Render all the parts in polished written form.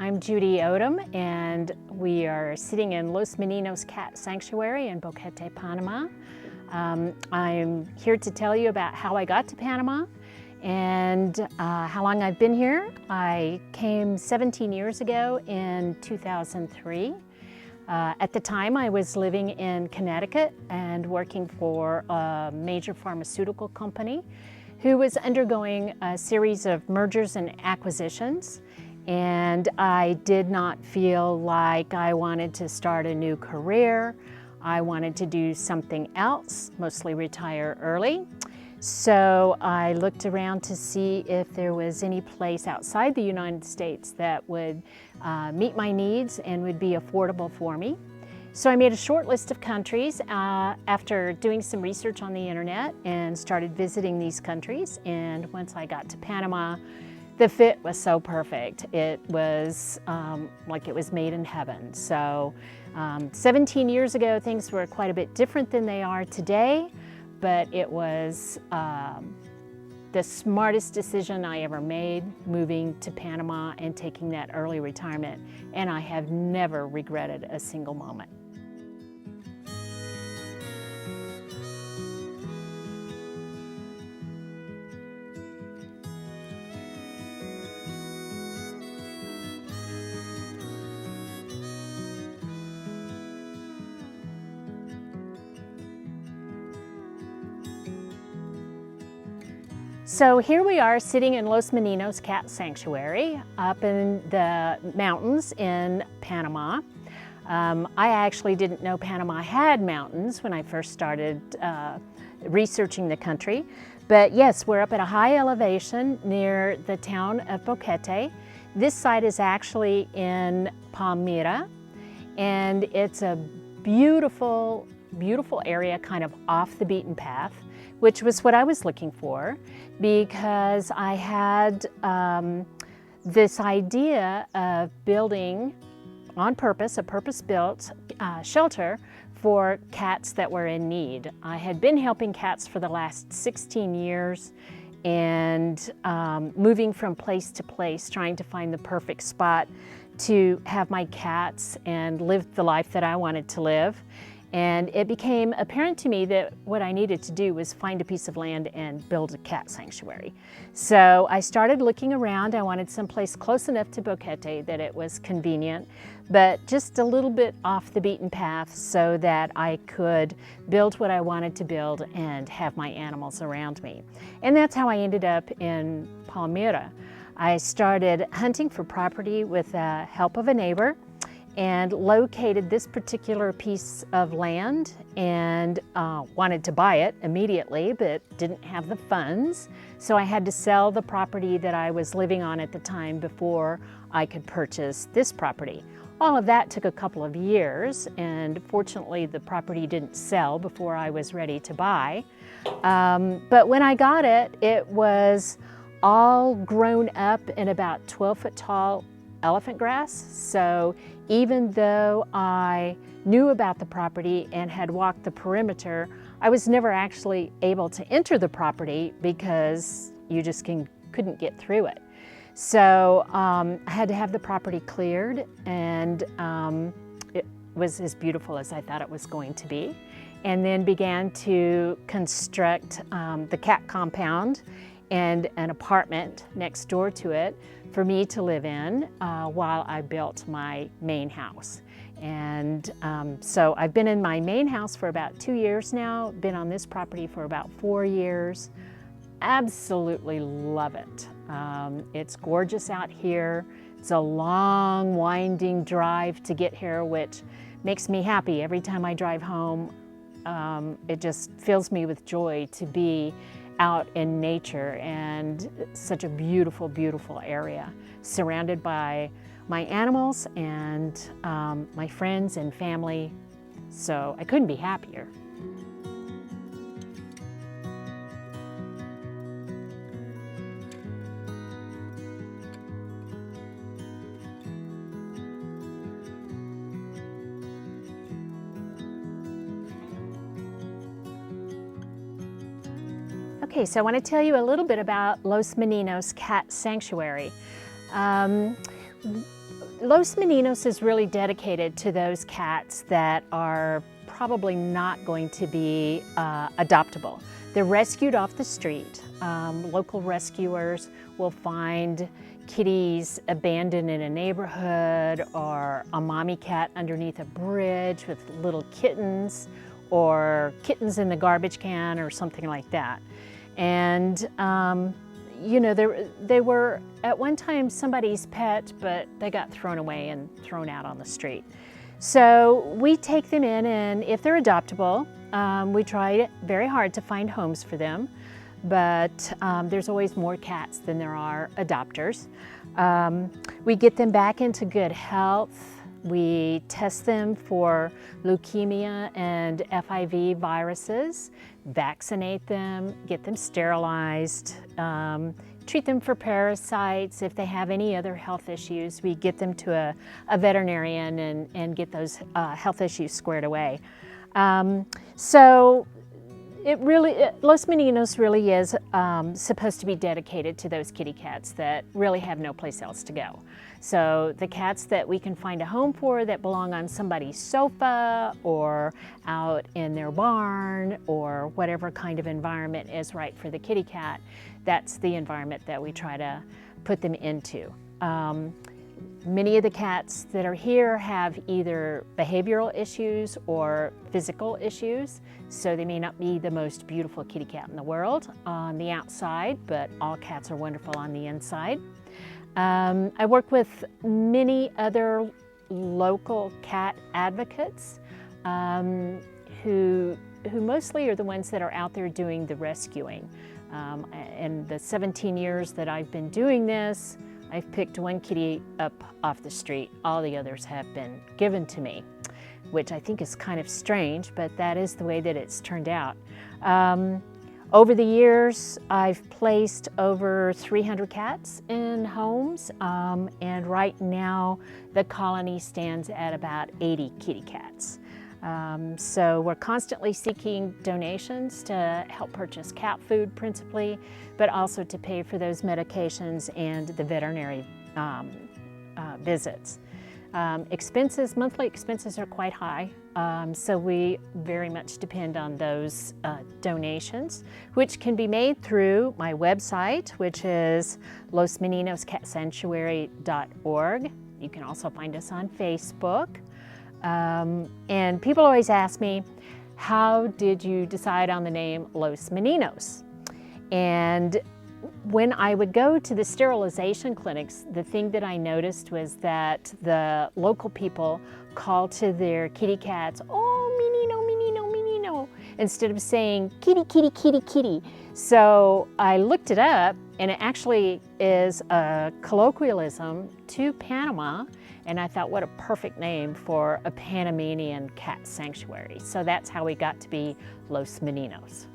I'm Judy Odom, and we are sitting in Los Mininos Cat Sanctuary in Boquete, Panama. I'm here to tell you about how I got to Panama and how long I've been here. I came 17 years ago in 2003. At the time, I was living in Connecticut and working for a major pharmaceutical company who was undergoing a series of mergers and acquisitions. And I did not feel like I wanted to start a new career. I wanted to do something else, mostly retire early. So I looked around to see if there was any place outside the United States that would meet my needs and would be affordable for me. So I made a short list of countries after doing some research on the internet and started visiting these countries. And once I got to Panama, the fit was so perfect. It was like it was made in heaven. So 17 years ago, things were quite a bit different than they are today, but it was the smartest decision I ever made, moving to Panama and taking that early retirement. And I have never regretted a single moment. So here we are sitting in Los Mininos Cat Sanctuary up in the mountains in Panama. I actually didn't know Panama had mountains when I first started researching the country. But yes, we're up at a high elevation near the town of Boquete. This site is actually in Palmyra, and it's a beautiful, beautiful area kind of off the beaten path, which was what I was looking for, because I had this idea of building on purpose, a purpose-built shelter for cats that were in need. I had been helping cats for the last 16 years and moving from place to place, trying to find the perfect spot to have my cats and live the life that I wanted to live. And it became apparent to me that what I needed to do was find a piece of land and build a cat sanctuary. So I started looking around. I wanted someplace close enough to Boquete that it was convenient, but just a little bit off the beaten path so that I could build what I wanted to build and have my animals around me. And that's how I ended up in Palmyra. I started hunting for property with the help of a neighbor and located this particular piece of land and wanted to buy it immediately, but didn't have the funds. So I had to sell the property that I was living on at the time before I could purchase this property. All of that took a couple of years, and fortunately the property didn't sell before I was ready to buy. But when I got it, it was all grown up in about 12-foot tall elephant grass. So even though I knew about the property and had walked the perimeter, I was never actually able to enter the property because you just couldn't get through it. So I had to have the property cleared, and it was as beautiful as I thought it was going to be. And then began to construct the cat compound and an apartment next door to it for me to live in while I built my main house. And so I've been in my main house for about 2 years now, been on this property for about 4 years. Absolutely love it. It's gorgeous out here. It's a long, winding drive to get here, which makes me happy. Every time I drive home, it just fills me with joy to be out in nature, and such a beautiful, beautiful area, surrounded by my animals and my friends and family. So I couldn't be happier. Okay, so I want to tell you a little bit about Los Mininos Cat Sanctuary. Los Mininos is really dedicated to those cats that are probably not going to be adoptable. They're rescued off the street. Local rescuers will find kitties abandoned in a neighborhood, or a mommy cat underneath a bridge with little kittens, or kittens in the garbage can or something like that. And you know, they were at one time somebody's pet, but they got thrown away and thrown out on the street. So we take them in, and if they're adoptable, we try very hard to find homes for them, but there's always more cats than there are adopters. We get them back into good health. We test them for leukemia and FIV viruses, vaccinate them, get them sterilized, treat them for parasites. If they have any other health issues, we get them to a veterinarian and get those health issues squared away. So Los Mininos really is supposed to be dedicated to those kitty cats that really have no place else to go. So the cats that we can find a home for that belong on somebody's sofa or out in their barn or whatever kind of environment is right for the kitty cat, that's the environment that we try to put them into. Many of the cats that are here have either behavioral issues or physical issues, so they may not be the most beautiful kitty cat in the world on the outside, but all cats are wonderful on the inside. I work with many other local cat advocates who mostly are the ones that are out there doing the rescuing. In the 17 years that I've been doing this, I've picked one kitty up off the street. All the others have been given to me, which I think is kind of strange, but that is the way that it's turned out. Over the years, I've placed over 300 cats in homes, and right now the colony stands at about 80 kitty cats. So we're constantly seeking donations to help purchase cat food principally, but also to pay for those medications and the veterinary visits. Monthly expenses are quite high, so we very much depend on those donations, which can be made through my website, which is losmininoscatsanctuary.org. You can also find us on Facebook. And people always ask me, how did you decide on the name Los Mininos? And when I would go to the sterilization clinics, the thing that I noticed was that the local people called to their kitty cats, "Oh, Minino, Minino, Minino," instead of saying kitty, kitty, kitty, kitty. So I looked it up, and it actually is a colloquialism to Panama, and I thought, what a perfect name for a Panamanian cat sanctuary. So that's how we got to be Los Mininos.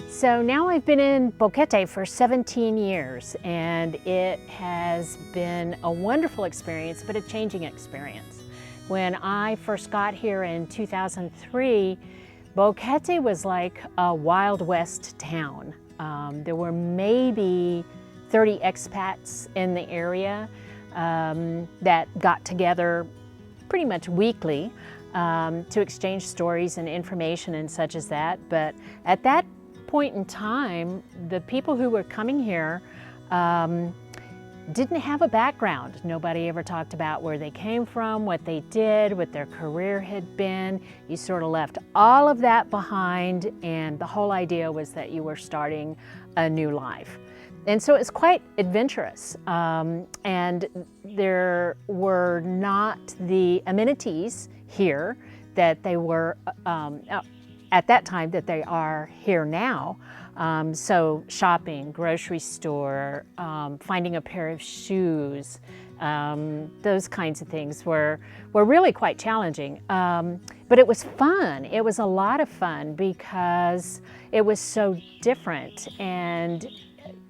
So now I've been in Boquete for 17 years, and it has been a wonderful experience, but a changing experience. When I first got here in 2003, Boquete was like a Wild West town. There were maybe 30 expats in the area that got together pretty much weekly to exchange stories and information and such as that. But at that point in time, the people who were coming here didn't have a background. Nobody ever talked about where they came from, what they did, what their career had been. You sort of left all of that behind, and the whole idea was that you were starting a new life. And so it's quite adventurous, and there were not the amenities here that they were at that time that they are here now. So shopping, grocery store, finding a pair of shoes, those kinds of things were really quite challenging. But it was fun. It was a lot of fun because it was so different, and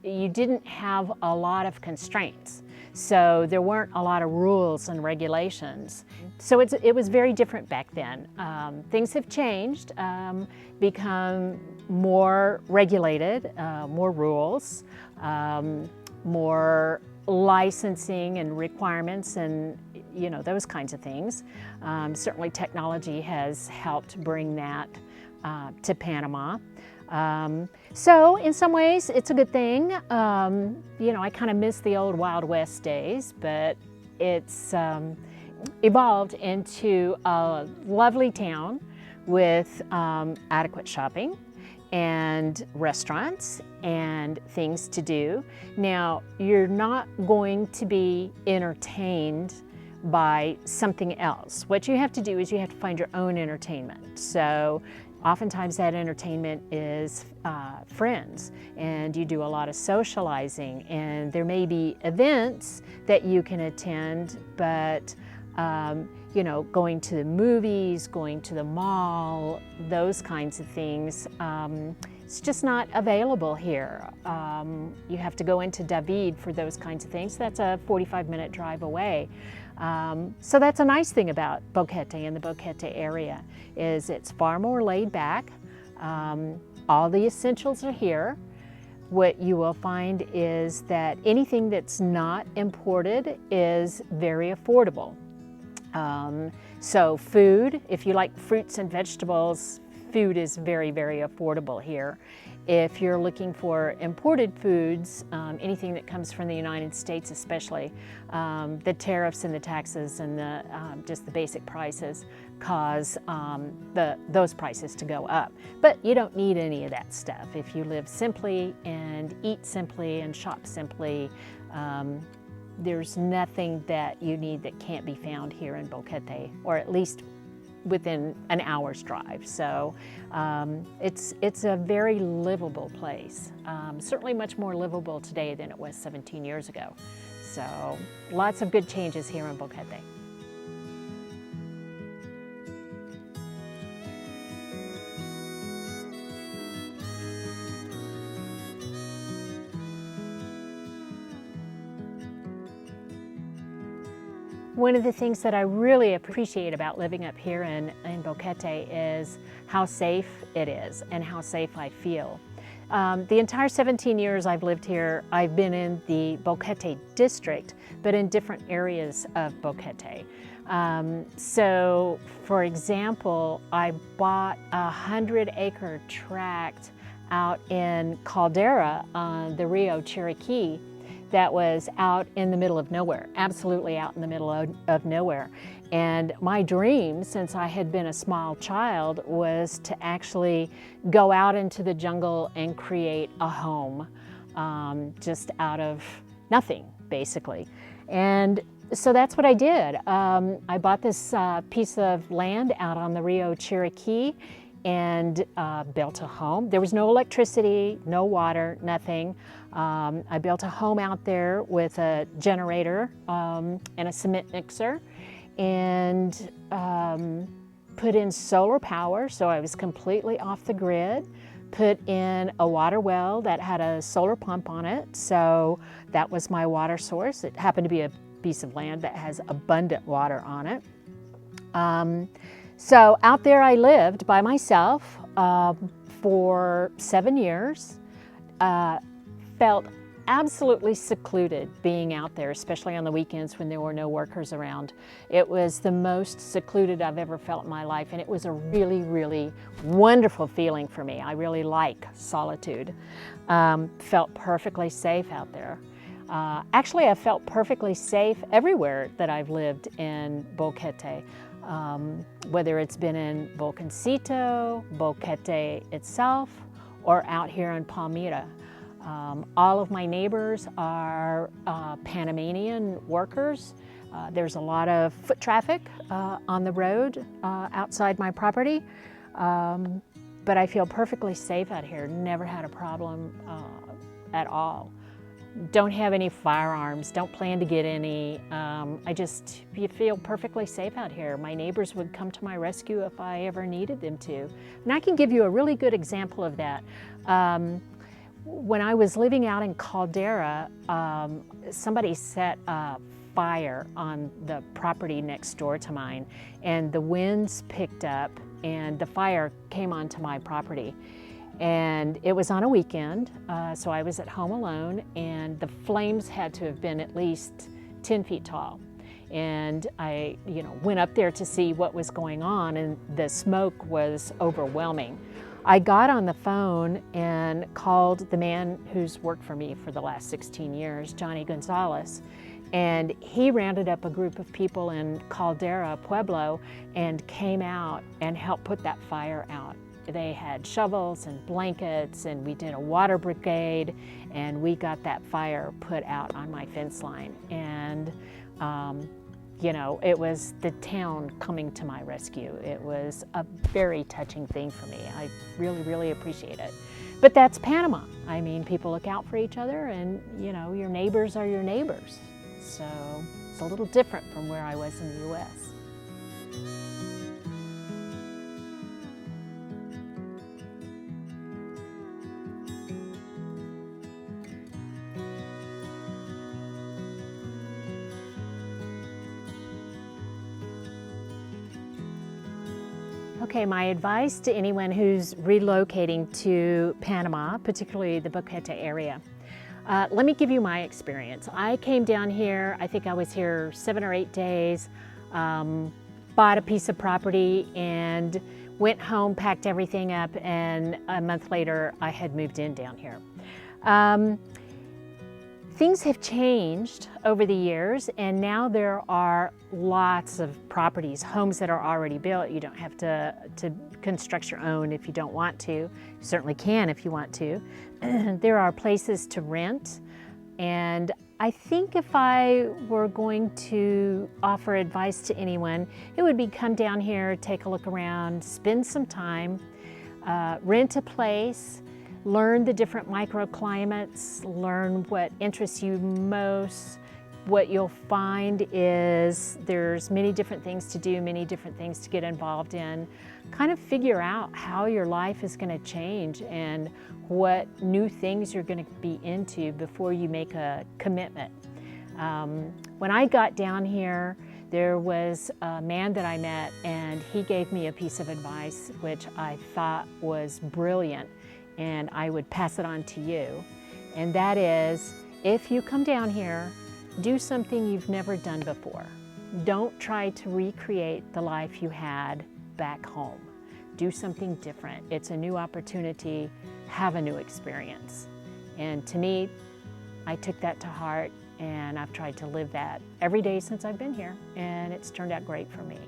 you didn't have a lot of constraints. So there weren't a lot of rules and regulations. So it was very different back then. Things have changed, become more regulated, more rules, more licensing and requirements and those kinds of things. Certainly technology has helped bring that to Panama. So in some ways it's a good thing. I kind of miss the old Wild West days, but it's evolved into a lovely town with adequate shopping and restaurants and things to do. Now, you're not going to be entertained by something else. What you have to do is you have to find your own entertainment. So oftentimes that entertainment is friends, and you do a lot of socializing, and there may be events that you can attend, but going to the movies, going to the mall, those kinds of things, it's just not available here. You have to go into David for those kinds of things. That's a 45-minute drive away. So that's a nice thing about Boquete and the Boquete area, is it's far more laid back. All the essentials are here. What you will find is that anything that's not imported is very affordable. So food, if you like fruits and vegetables, food is very, very affordable here. If you're looking for imported foods, anything that comes from the United States especially, the tariffs and the taxes and just the basic prices cause those prices to go up. But you don't need any of that stuff. If you live simply and eat simply and shop simply, there's nothing that you need that can't be found here in Boquete, or at least within an hour's drive. So it's a very livable place. Certainly much more livable today than it was 17 years ago. So lots of good changes here in Boquete. One of the things that I really appreciate about living up here in Boquete is how safe it is and how safe I feel. The entire 17 years I've lived here, I've been in the Boquete district, but in different areas of Boquete. So, for example, I bought a 100-acre tract out in Caldera on the Rio Chiriquí that was out in the middle of nowhere, absolutely out in the middle of nowhere. And my dream, since I had been a small child, was to actually go out into the jungle and create a home, just out of nothing, basically. And so that's what I did. I bought this piece of land out on the Rio Chiriquí and built a home. There was no electricity, no water, nothing. I built a home out there with a generator and a cement mixer, and put in solar power, so I was completely off the grid. Put in a water well that had a solar pump on it, so that was my water source. It happened to be a piece of land that has abundant water on it. So out there I lived by myself for 7 years. Felt absolutely secluded being out there, especially on the weekends when there were no workers around. It was the most secluded I've ever felt in my life, and it was a really, really wonderful feeling for me. I really like solitude. Felt perfectly safe out there. Actually, I felt perfectly safe everywhere that I've lived in Boquete. Whether it's been in Volcancito, Boquete itself, or out here in Palmira. All of my neighbors are Panamanian workers. There's a lot of foot traffic on the road outside my property, but I feel perfectly safe out here. Never had a problem at all. Don't have any firearms, don't plan to get any. You feel perfectly safe out here. My neighbors would come to my rescue if I ever needed them to. And I can give you a really good example of that. When I was living out in Caldera, somebody set a fire on the property next door to mine, and the winds picked up and the fire came onto my property. And it was on a weekend, so I was at home alone, and the flames had to have been at least 10 feet tall. And I, went up there to see what was going on, and the smoke was overwhelming. I got on the phone and called the man who's worked for me for the last 16 years, Johnny Gonzalez, and he rounded up a group of people in Caldera, Pueblo, and came out and helped put that fire out. They had shovels and blankets, and we did a water brigade, and we got that fire put out on my fence line. And it was the town coming to my rescue. It was a very touching thing for me. I really, really appreciate it. But that's Panama. I mean, people look out for each other, and your neighbors are your neighbors. So it's a little different from where I was in the U.S. Okay, my advice to anyone who's relocating to Panama, particularly the Boquete area. Let me give you my experience. I came down here, I think I was here 7 or 8 days, bought a piece of property and went home, packed everything up, and a month later I had moved in down here. Things have changed over the years, and now there are lots of properties, homes that are already built. You don't have to construct your own if you don't want to. You certainly can if you want to. There are places to rent, and I think if I were going to offer advice to anyone, it would be come down here, take a look around, spend some time, rent a place, learn the different microclimates, learn what interests you most. What you'll find is there's many different things to do, many different things to get involved in. Kind of figure out how your life is going to change and what new things you're going to be into before you make a commitment. When I got down here, there was a man that I met, and he gave me a piece of advice which I thought was brilliant, and I would pass it on to you. And that is, if you come down here, do something you've never done before. Don't try to recreate the life you had back home. Do something different. It's a new opportunity. Have a new experience. And to me, I took that to heart, and I've tried to live that every day since I've been here, and it's turned out great for me.